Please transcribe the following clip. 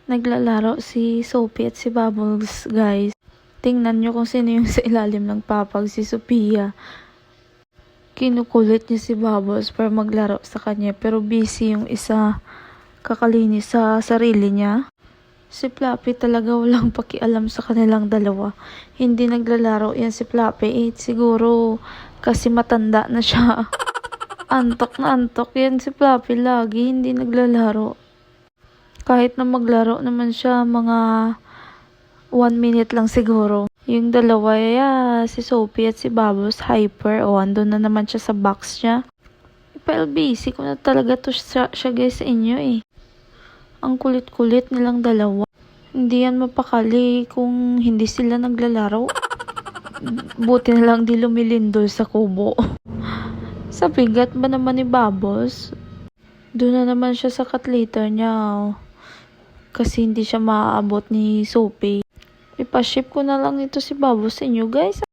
Naglalaro si Sophie at si Bubbles, guys. Tingnan nyo kung sino yung sa ilalim ng papag, si Sophia. Kinukulit niya si Bubbles para maglaro sa kanya, pero busy yung isa kakalinis sa sarili niya. Si Fluffy talaga walang pakialam sa kanilang dalawa. Hindi naglalaro yan si Fluffy. Siguro kasi matanda na siya. Antok na antok yan si Fluffy lagi, hindi naglalaro. Kahit na maglaro naman siya, mga 1 minute lang siguro. Yung dalawa, si Sophie at si Bubbles, hyper. Andun na naman siya sa box niya. PLBC ko na talaga to siya guys sa inyo eh. Ang kulit-kulit nilang dalawa. Hindi yan mapakali kung hindi sila naglalaro. Buti na lang di lumilindol sa kubo. Sa bigat ba naman ni Bubbles? Doon na naman siya sa cat litter niya. Kasi hindi siya maaabot ni Sophie. Ipaship ko na lang ito si Bubbles sa inyo guys.